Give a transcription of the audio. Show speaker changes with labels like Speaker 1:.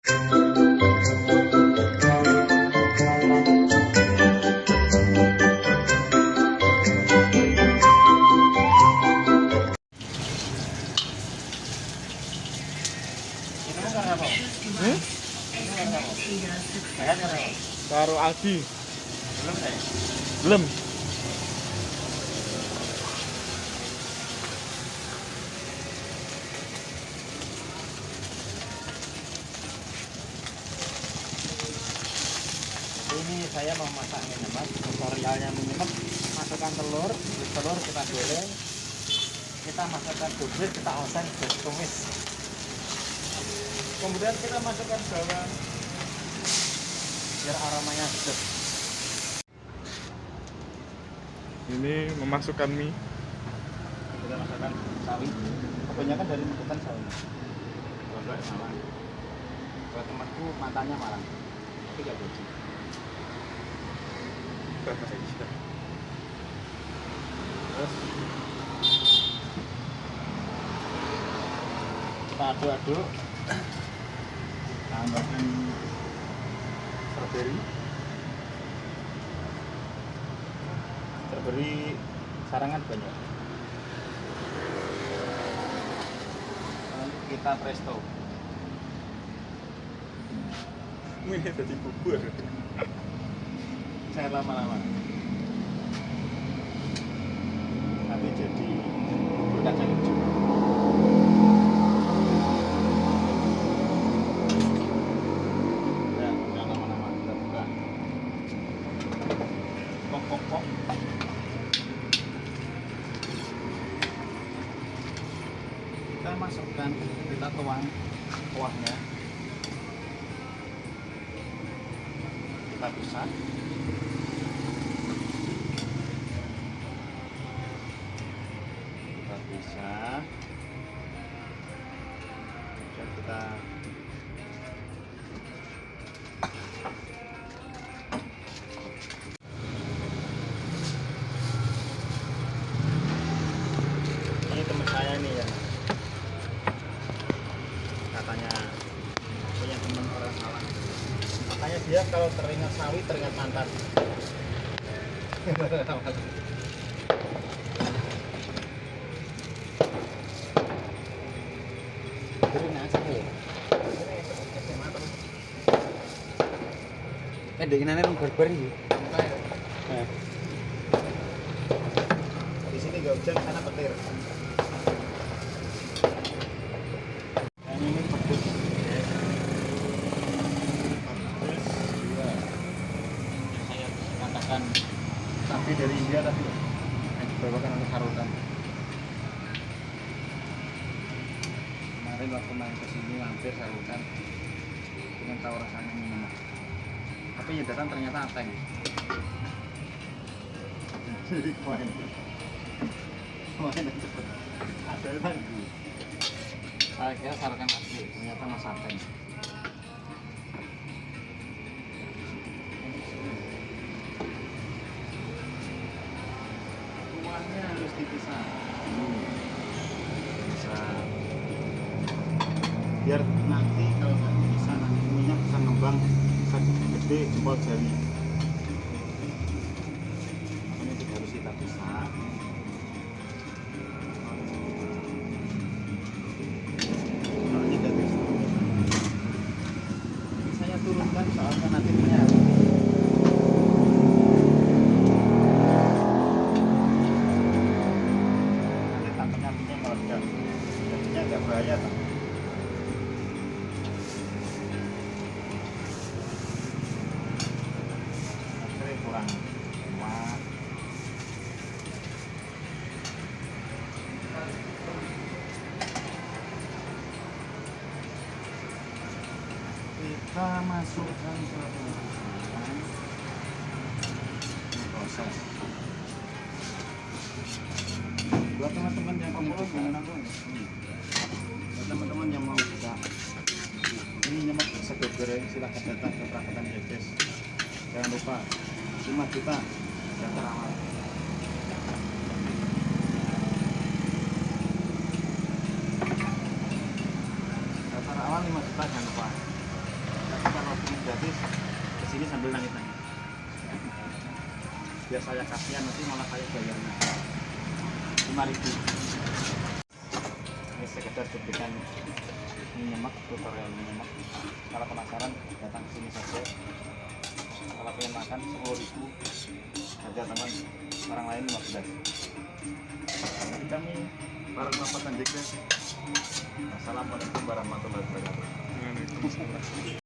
Speaker 1: Hmm? Karo Aldi. Belum.
Speaker 2: Ini saya mau masak minimal, tutorialnya minimal masukkan telur kita goreng, kita masukkan kubis, kita oseng, tumis, kemudian kita masukkan bawang biar aromanya sedap.
Speaker 1: Ini memasukkan mie.
Speaker 2: Kita masukkan sawi, kebanyakan dari bukan sawi, gondok malang. Kalau temanku matanya malang, tapi gak boji. Terus kita aduk-aduk, tambahkan strawberry sarangan banyak, lalu kita presto.
Speaker 1: Ini jadi bubur.
Speaker 2: Saya lama-lama nanti jadi bubur kacang hijau. Ya, jangan lama-lama, kita buka. Pok. Kita masukkan, kita tuang kuahnya, kita pisah. Bisa kita ini teman saya nih ya, katanya punya teman orang Malang, makanya dia kalau teringat sawi teringat mantan. Dek ini nang barbar iki. Di sini enggak hujan, sana petir. Dan ini pedes. Saya katakan sapi dari India tadi yang dibawakan oleh Sarukan. Kemarin waktu main ke sini hampir Sarukan, ingin tahu rasanya gimana. Tapi yang datang ternyata ateng. Jadi kemarin cepet ada lagi. Saya kira Sarukan asli, ternyata mas ateng. Kuahnya harus dipisah. Bisa. Biar nanti kalau nggak dipisah nanti minyak bisa ngembang. Gede jempol jari. Ini juga harus kita pisah. Ini dari saya turunkan soalnya nanti minyak. Nanti takutnya minyak meledak. Jadinya agak bahaya tak? Kurang kuat. Kita masukkan ke proses. Buat teman-teman yang ingin buat teman-teman yang mau buka ini nyemek sego goreng, silahkan datang ke Prakatan Jebes. Jangan lupa 5 juta daftar awal. Daftar awal 5 juta, jangan lupa. gratis kesini sambil nangis-nangis. Biar saya kasihan nanti malah saya bayarnya 5.000. Ini sekedar cuplikan menyemak, tutorial menyemak. Kalau penasaran datang ke sini saja. Kalau pengen makan 10.000, harga teman orang lain 15. Jadi kami bareng Bapak Tanjik. Assalamualaikum warahmatullahi wabarakatuh.
Speaker 1: Waalaikumsalam.